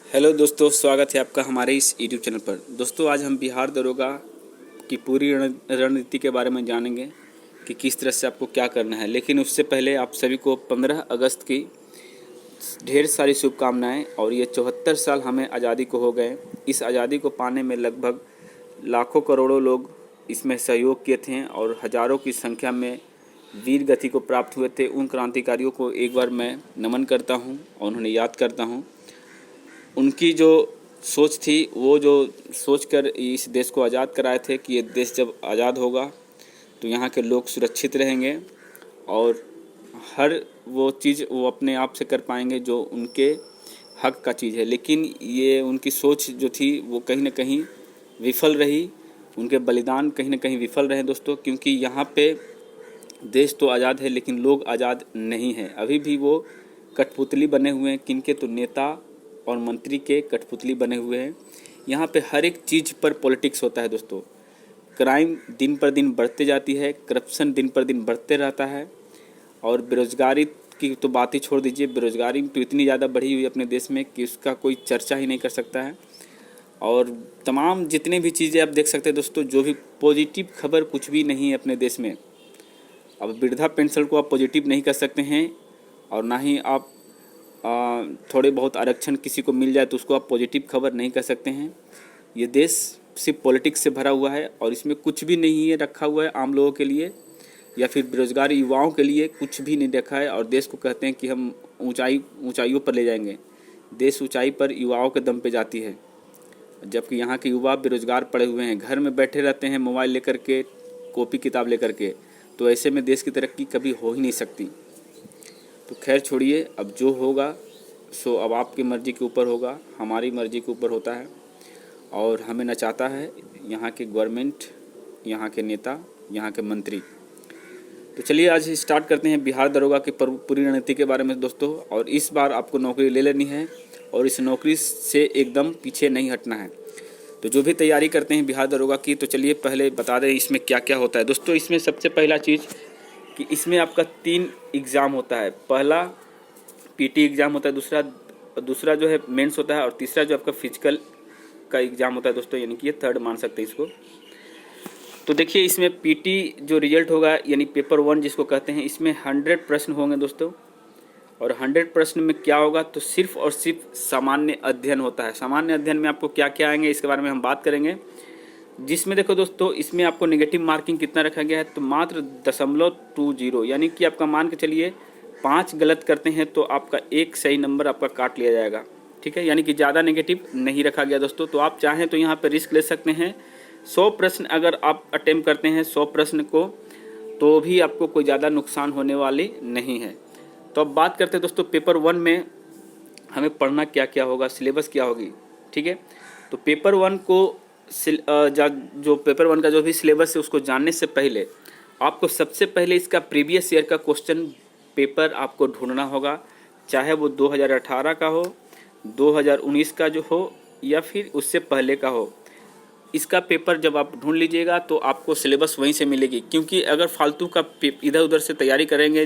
Hello दोस्तों, स्वागत है आपका हमारे इस यूट्यूब चैनल पर। दोस्तों, आज हम बिहार दरोगा की पूरी रणनीति के बारे में जानेंगे कि किस तरह से आपको क्या करना है। लेकिन उससे पहले आप सभी को 15 अगस्त की ढेर सारी शुभकामनाएं। और ये 74 साल हमें आज़ादी को हो गए। इस आज़ादी को पाने में लगभग लाखों करोड़ों लोग इसमें सहयोग किए थे और हज़ारों की संख्या में वीर गति को प्राप्त हुए थे। उन क्रांतिकारियों को एक बार मैं नमन करता हूँ और उन्हें याद करता हूँ। उनकी जो सोच थी, वो जो सोच कर इस देश को आज़ाद कराए थे कि ये देश जब आज़ाद होगा तो यहाँ के लोग सुरक्षित रहेंगे और हर वो चीज़ वो अपने आप से कर पाएंगे जो उनके हक का चीज़ है। लेकिन ये उनकी सोच जो थी वो कहीं ना कहीं विफल रही। उनके बलिदान कहीं ना कहीं विफल रहे दोस्तों, क्योंकि यहाँ पे देश तो आज़ाद है लेकिन लोग आज़ाद नहीं हैं। अभी भी वो कठपुतली बने हुए हैं, किनके तो नेता और मंत्री के कठपुतली बने हुए हैं। यहाँ पे हर एक चीज़ पर पॉलिटिक्स होता है दोस्तों। क्राइम दिन पर दिन बढ़ते जाती है, करप्शन दिन पर दिन बढ़ते रहता है और बेरोज़गारी की तो बात ही छोड़ दीजिए। बेरोज़गारी तो इतनी ज़्यादा बढ़ी हुई है अपने देश में कि उसका कोई चर्चा ही नहीं कर सकता है। और तमाम जितने भी चीज़ें आप देख सकते हैं दोस्तों, जो भी पॉजिटिव खबर कुछ भी नहीं है अपने देश में। अब वृद्धा पेंशन को आप पॉजिटिव नहीं कर सकते हैं और ना ही आप थोड़े बहुत आरक्षण किसी को मिल जाए तो उसको आप पॉजिटिव खबर नहीं कर सकते हैं। ये देश सिर्फ पॉलिटिक्स से भरा हुआ है और इसमें कुछ भी नहीं है रखा हुआ है आम लोगों के लिए या फिर बेरोजगार युवाओं के लिए। कुछ भी नहीं रखा है और देश को कहते हैं कि हम ऊंचाइयों पर ले जाएंगे। देश ऊंचाई पर युवाओं के दम पे जाती है, जबकि यहाँ के युवा बेरोजगार पड़े हुए हैं, घर में बैठे रहते हैं मोबाइल लेकर के, कॉपी किताब लेकर के। तो ऐसे में देश की तरक्की कभी हो ही नहीं सकती। तो खैर छोड़िए, अब जो होगा सो अब आपकी मर्ज़ी के ऊपर होगा, हमारी मर्ज़ी के ऊपर होता है और हमें नचाता है यहाँ के गवर्नमेंट, यहाँ के नेता, यहाँ के मंत्री। तो चलिए आज स्टार्ट करते हैं बिहार दरोगा की पूरी रणनीति के बारे में दोस्तों। और इस बार आपको नौकरी ले लेनी है और इस नौकरी से एकदम पीछे नहीं हटना है। तो जो भी तैयारी करते हैं बिहार दरोगा की, तो चलिए पहले बता दें इसमें क्या क्या होता है दोस्तों। इसमें सबसे पहला चीज़ कि इसमें आपका 3 एग्ज़ाम होता है। पहला पीटी एग्ज़ाम होता है, दूसरा जो है मेंस होता है और तीसरा जो आपका फिजिकल का एग्ज़ाम होता है दोस्तों, यानी कि ये थर्ड मान सकते हैं इसको। तो देखिए इसमें पीटी जो रिजल्ट होगा यानी पेपर 1 जिसको कहते हैं, इसमें 100 प्रश्न होंगे दोस्तों। और 100 प्रश्न में क्या होगा तो सिर्फ और सिर्फ सामान्य अध्ययन होता है। सामान्य अध्ययन में आपको क्या क्या आएंगे इसके बारे में हम बात करेंगे। जिसमें देखो दोस्तों, इसमें आपको नेगेटिव मार्किंग कितना रखा गया है तो मात्र 0.20, यानी कि आपका मान के चलिए 5 गलत करते हैं तो आपका 1 सही नंबर आपका काट लिया जाएगा। ठीक है, यानी कि ज़्यादा नेगेटिव नहीं रखा गया दोस्तों। तो आप चाहें तो यहाँ पे रिस्क ले सकते हैं। 100 प्रश्न अगर आप अटेम्प्ट करते हैं 100 प्रश्न को, तो भी आपको कोई ज़्यादा नुकसान होने वाली नहीं है। तो अब बात करते हैं दोस्तों पेपर 1 में हमें पढ़ना क्या क्या होगा, सिलेबस क्या होगी। ठीक है, तो पेपर 1 को जो पेपर 1 का जो भी सिलेबस है उसको जानने से पहले आपको सबसे पहले इसका प्रीवियस ईयर का क्वेश्चन पेपर आपको ढूंढना होगा, चाहे वो 2018 का हो, 2019 का जो हो या फिर उससे पहले का हो। इसका पेपर जब आप ढूंढ लीजिएगा तो आपको सिलेबस वहीं से मिलेगी, क्योंकि अगर फालतू का इधर उधर से तैयारी करेंगे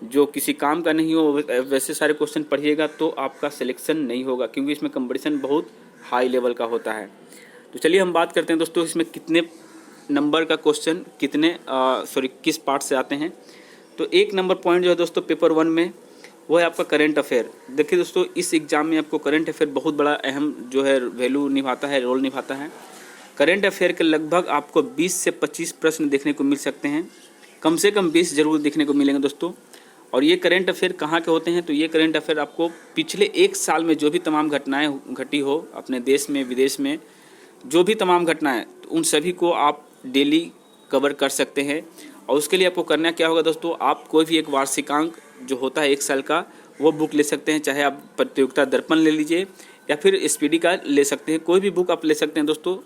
जो किसी काम का नहीं हो, वैसे सारे क्वेश्चन पढ़िएगा तो आपका सिलेक्शन नहीं होगा, क्योंकि इसमें कंपटीशन बहुत हाई लेवल का होता है। तो चलिए हम बात करते हैं दोस्तों इसमें कितने नंबर का क्वेश्चन किस पार्ट से आते हैं। तो 1 नंबर पॉइंट जो है दोस्तों पेपर 1 में वो है आपका करंट अफेयर। देखिए दोस्तों, इस एग्ज़ाम में आपको करंट अफेयर बहुत बड़ा अहम जो है वैल्यू निभाता है, रोल निभाता है। करंट अफेयर के लगभग आपको 20 से 25 प्रश्न देखने को मिल सकते हैं, कम से कम 20 जरूर देखने को मिलेंगे दोस्तों। और ये करंट अफेयर कहाँ के होते हैं तो ये करंट अफेयर आपको पिछले 1 साल में जो भी तमाम घटनाएं घटी हो अपने देश में विदेश में, जो भी तमाम घटनाएं, तो उन सभी को आप डेली कवर कर सकते हैं। और उसके लिए आपको करना क्या होगा दोस्तों, आप कोई भी एक वार्षिकांक जो होता है 1 साल का वो बुक ले सकते हैं। चाहे आप प्रतियोगिता दर्पण ले लीजिए या फिर एसपीडी का ले सकते हैं, कोई भी बुक आप ले सकते हैं दोस्तों।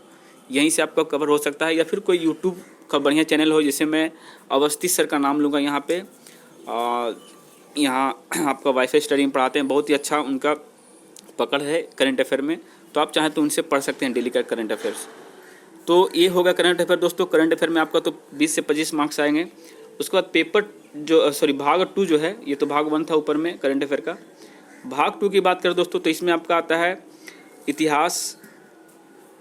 यहीं से आपका कवर हो सकता है। या फिर कोई यूट्यूब का बढ़िया चैनल हो, जैसे मैं अवस्थी सर का नाम लूँगा यहाँ पे, यहाँ आपका वाईफाई स्टडी में पढ़ाते हैं, बहुत ही अच्छा उनका पकड़ है करंट अफेयर में। तो आप चाहें तो उनसे पढ़ सकते हैं डेली का करंट अफेयर्स। तो ये होगा करंट अफेयर दोस्तों। करंट अफेयर में आपका तो 20 से 25 मार्क्स आएंगे। उसके बाद पेपर भाग 2 जो है, ये तो भाग 1 था ऊपर में करंट अफेयर का। भाग 2 की बात करें दोस्तों तो इसमें आपका आता है इतिहास,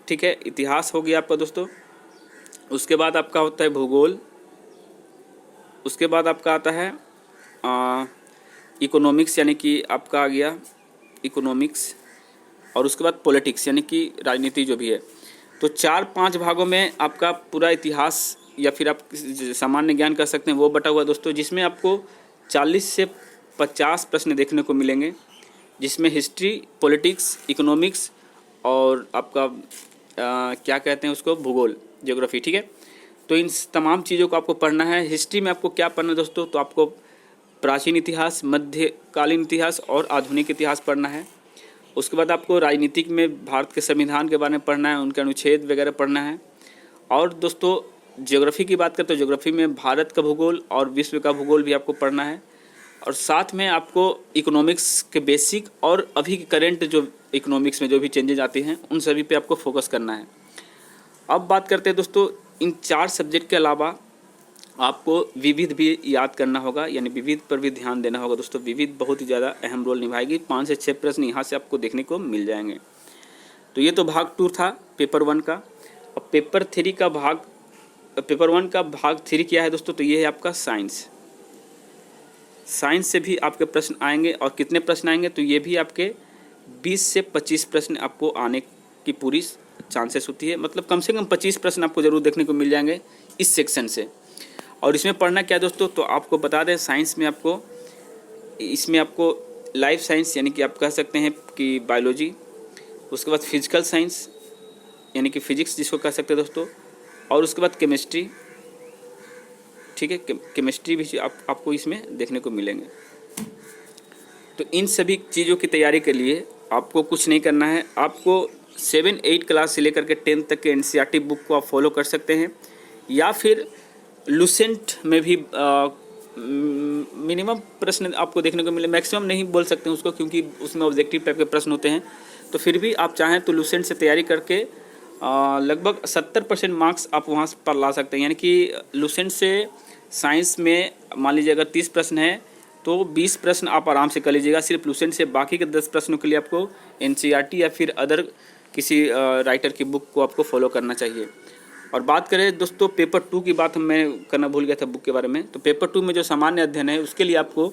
ठीक है, इतिहास हो गया आपका दोस्तों। उसके बाद आपका होता है भूगोल, उसके बाद आपका आता है इकोनॉमिक्स यानी कि आपका आ गया इकोनॉमिक्स, और उसके बाद पॉलिटिक्स यानी कि राजनीति जो भी है। तो 4-5 भागों में आपका पूरा इतिहास या फिर आप सामान्य ज्ञान कर सकते हैं वो बटा हुआ दोस्तों, जिसमें आपको 40 से 50 प्रश्न देखने को मिलेंगे, जिसमें हिस्ट्री, पॉलिटिक्स, इकोनॉमिक्स और आपका क्या कहते हैं उसको, भूगोल, ज्योग्राफी, ठीक है। तो इन तमाम चीज़ों को आपको पढ़ना है। हिस्ट्री में आपको क्या पढ़ना है दोस्तों, तो आपको प्राचीन इतिहास, मध्यकालीन इतिहास और आधुनिक इतिहास पढ़ना है। उसके बाद आपको राजनीतिक में भारत के संविधान के बारे में पढ़ना है, उनके अनुच्छेद वगैरह पढ़ना है। और दोस्तों ज्योग्राफी की बात करें तो ज्योग्राफी में भारत का भूगोल और विश्व का भूगोल भी आपको पढ़ना है। और साथ में आपको इकोनॉमिक्स के बेसिक और अभी के करंट जो इकोनॉमिक्स में जो भी चेंजेज आते हैं उन सभी पे आपको फोकस करना है। अब बात करते हैं दोस्तों इन 4 सब्जेक्ट के अलावा आपको विविध भी याद करना होगा, यानी विविध पर भी ध्यान देना होगा दोस्तों। विविध बहुत ही ज़्यादा अहम रोल निभाएगी, 5 से 6 प्रश्न यहाँ से आपको देखने को मिल जाएंगे। तो ये तो भाग 2 था पेपर 1 का। अब पेपर 3 का पेपर 1 का भाग 3 क्या है दोस्तों, तो ये है आपका साइंस। साइंस से भी आपके प्रश्न आएंगे, और कितने प्रश्न आएंगे, तो ये भी आपके 20 से 25 प्रश्न आपको आने की पूरी चांसेस होती है। मतलब कम से कम 25 प्रश्न आपको ज़रूर देखने को मिल जाएंगे इस सेक्शन से। और इसमें पढ़ना क्या दोस्तों, तो आपको बता दें साइंस में इसमें आपको लाइफ साइंस यानी कि आप कह सकते हैं कि बायोलॉजी, उसके बाद फिजिकल साइंस यानी कि फिजिक्स जिसको कह सकते हैं दोस्तों, और उसके बाद केमिस्ट्री, ठीक है, केमिस्ट्री भी आपको इसमें देखने को मिलेंगे। तो इन सभी चीज़ों की तैयारी के लिए आपको कुछ नहीं करना है। आपको 7-8 क्लास से लेकर के 10 तक के एनसीईआरटी बुक को आप फॉलो कर सकते हैं, या फिर लुसेंट में भी मिनिमम प्रश्न आपको देखने को मिले, मैक्सिमम नहीं बोल सकते हैं उसको क्योंकि उसमें ऑब्जेक्टिव टाइप के प्रश्न होते हैं। तो फिर भी आप चाहें तो लुसेंट से तैयारी करके लगभग 70% मार्क्स आप वहाँ पर ला सकते हैं। यानी कि लुसेंट से साइंस में मान लीजिए अगर 30 प्रश्न है तो 20 प्रश्न आप आराम से कर लीजिएगा सिर्फ लुसेंट से। बाकी के 10 प्रश्नों के लिए आपको एनसीईआरटी या फिर अदर किसी राइटर की बुक को आपको फॉलो करना चाहिए। और बात करें दोस्तों पेपर 2 की बात मैं करना भूल गया था बुक के बारे में। तो पेपर 2 में जो सामान्य अध्ययन है उसके लिए आपको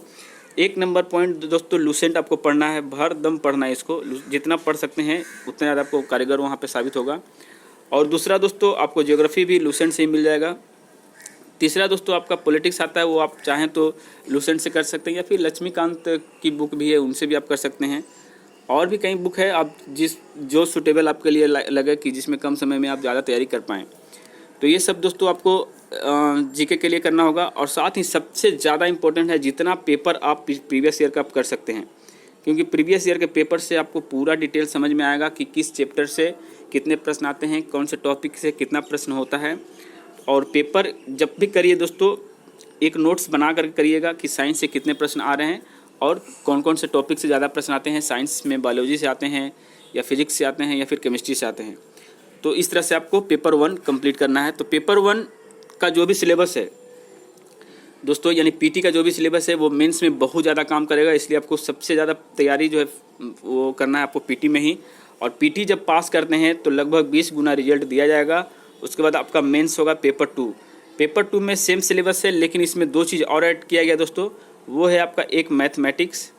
1 नंबर पॉइंट दोस्तों लुसेंट आपको पढ़ना है, भर दम पढ़ना है इसको। जितना पढ़ सकते हैं उतना ज़्यादा आपको कारीगर वहाँ पे साबित होगा। और दूसरा दोस्तों आपको ज्योग्राफी भी लुसेंट से ही मिल जाएगा। तीसरा दोस्तों आपका पॉलिटिक्स आता है, वो आप चाहें तो लुसेंट से कर सकते हैं, या फिर लक्ष्मीकांत की बुक भी है उनसे भी आप कर सकते हैं। और भी कई बुक है, आप जो सूटेबल आपके लिए लगे कि जिसमें कम समय में आप ज़्यादा तैयारी कर पाएँ। तो ये सब दोस्तों आपको जीके के लिए करना होगा। और साथ ही सबसे ज़्यादा इम्पोर्टेंट है जितना पेपर आप प्रीवियस ईयर का आप कर सकते हैं, क्योंकि प्रीवियस ईयर के पेपर से आपको पूरा डिटेल समझ में आएगा कि किस चैप्टर से कितने प्रश्न आते हैं, कौन से टॉपिक से कितना प्रश्न होता है। और पेपर जब भी करिए दोस्तों एक नोट्स बना कर करिएगा कि साइंस से कितने प्रश्न आ रहे हैं और कौन कौन से टॉपिक से ज़्यादा प्रश्न आते हैं। साइंस में बायोलॉजी से आते हैं या फिजिक्स से आते हैं या फिर केमिस्ट्री से आते हैं। तो इस तरह से आपको पेपर 1 कंप्लीट करना है। तो पेपर 1 का जो भी सिलेबस है दोस्तों, यानी पीटी का जो भी सिलेबस है वो मेंस में बहुत ज़्यादा काम करेगा, इसलिए आपको सबसे ज़्यादा तैयारी जो है वो करना है आपको पीटी में ही। और पीटी जब पास करते हैं तो लगभग 20 गुना रिजल्ट दिया जाएगा। उसके बाद आपका मेंस होगा पेपर 2। पेपर 2 में सेम सिलेबस है, लेकिन इसमें 2 चीज़ और ऐड किया गया दोस्तों, वो है आपका एक मैथमेटिक्स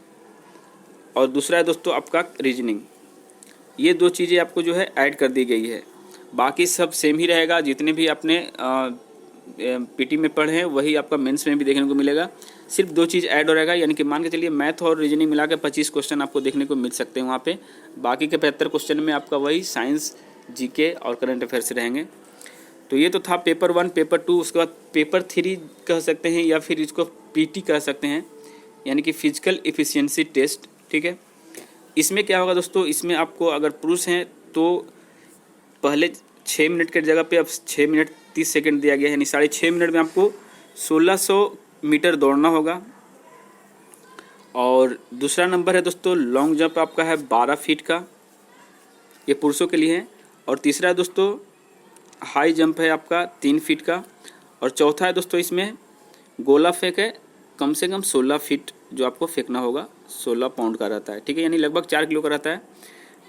और दूसरा है दोस्तों आपका रीजनिंग। ये 2 चीज़ें आपको जो है ऐड कर दी गई है, बाकी सब सेम ही रहेगा। जितने भी आपने पीटी में पढ़े हैं वही आपका मेंस में भी देखने को मिलेगा, सिर्फ 2 चीज़ ऐड हो रहेगा। यानी कि मान के चलिए मैथ और रीजनिंग मिला के 25 क्वेश्चन आपको देखने को मिल सकते हैं वहाँ पे। बाकी के 75 क्वेश्चन में आपका वही साइंस, जीके और करंट अफेयर्स रहेंगे। तो ये तो था पेपर 1, पेपर 2। उसके बाद पेपर 3 कह सकते हैं या फिर इसको पीटी कह सकते हैं, यानी कि फिजिकल एफिशिएंसी टेस्ट, ठीक है। इसमें क्या होगा दोस्तों, इसमें आपको अगर पुरुष हैं तो पहले 6 मिनट की जगह पे अब 6 मिनट 30 सेकंड दिया गया है, यानी 6.5 मिनट में आपको 1600 मीटर दौड़ना होगा। और दूसरा नंबर है दोस्तों लॉन्ग जंप आपका है 12 फीट का, ये पुरुषों के लिए है। और तीसरा है दोस्तों हाई जंप है आपका 3 फीट का। और चौथा है दोस्तों इसमें गोला फेंक है कम से कम 16 फीट जो आपको फेंकना होगा 16 पाउंड का रहता है, ठीक है, यानी लगभग 4 किलो का रहता है।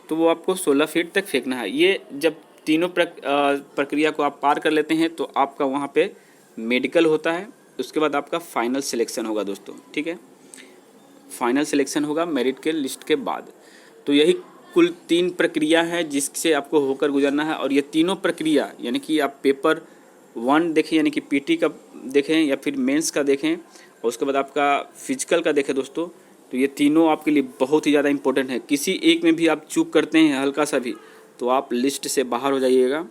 तो वो आपको 16 फीट तक फेंकना है। ये जब तीनों प्रक्रिया को आप पार कर लेते हैं तो आपका वहाँ पे मेडिकल होता है, उसके बाद आपका फाइनल सिलेक्शन होगा दोस्तों, ठीक है, फाइनल सिलेक्शन होगा मेरिट के लिस्ट के बाद। तो यही कुल 3 प्रक्रिया है जिससे आपको होकर गुजरना है। और ये तीनों प्रक्रिया यानी कि आप पेपर 1 देखें यानी कि पीटी का देखें या फिर मेंस का देखें और उसके बाद आपका फिजिकल का देखें दोस्तों, तो ये तीनों आपके लिए बहुत ही ज़्यादा इंपॉर्टेंट है। किसी एक में भी आप चूक करते हैं हल्का सा भी तो आप लिस्ट से बाहर हो जाइएगा।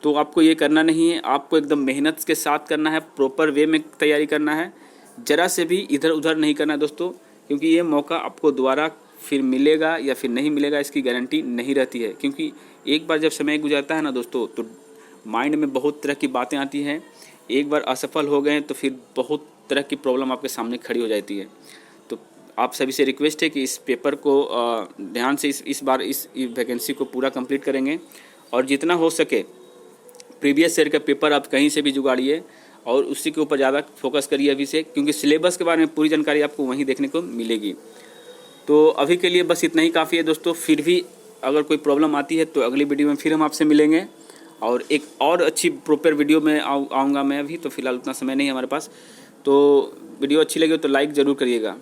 तो आपको ये करना नहीं है, आपको एकदम मेहनत के साथ करना है, प्रॉपर वे में तैयारी करना है, ज़रा से भी इधर उधर नहीं करना है दोस्तों, क्योंकि ये मौका आपको दोबारा फिर मिलेगा या फिर नहीं मिलेगा इसकी गारंटी नहीं रहती है। क्योंकि एक बार जब समय गुजरता है ना दोस्तों तो माइंड में बहुत तरह की बातें आती हैं। एक बार असफल हो गए तो फिर बहुत तरह की प्रॉब्लम आपके सामने खड़ी हो जाती है। तो आप सभी से रिक्वेस्ट है कि इस पेपर को ध्यान से इस बार इस वैकेंसी को पूरा कंप्लीट करेंगे और जितना हो सके प्रीवियस ईयर का पेपर आप कहीं से भी जुगाड़िए और उसी के ऊपर ज़्यादा फोकस करिए अभी से, क्योंकि सिलेबस के बारे में पूरी जानकारी आपको वहीं देखने को मिलेगी। तो अभी के लिए बस इतना ही काफ़ी है दोस्तों। फिर भी अगर कोई प्रॉब्लम आती है तो अगली वीडियो में फिर हम आपसे मिलेंगे और एक और अच्छी प्रॉपर वीडियो में आऊँगा मैं। अभी तो फिलहाल उतना समय नहीं है हमारे पास। तो वीडियो अच्छी लगी तो लाइक ज़रूर करिएगा,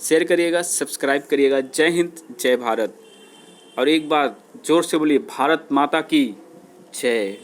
शेयर करिएगा, सब्सक्राइब करिएगा। जय हिंद, जय भारत। और एक बार जोर से बोलिए, भारत माता की जय।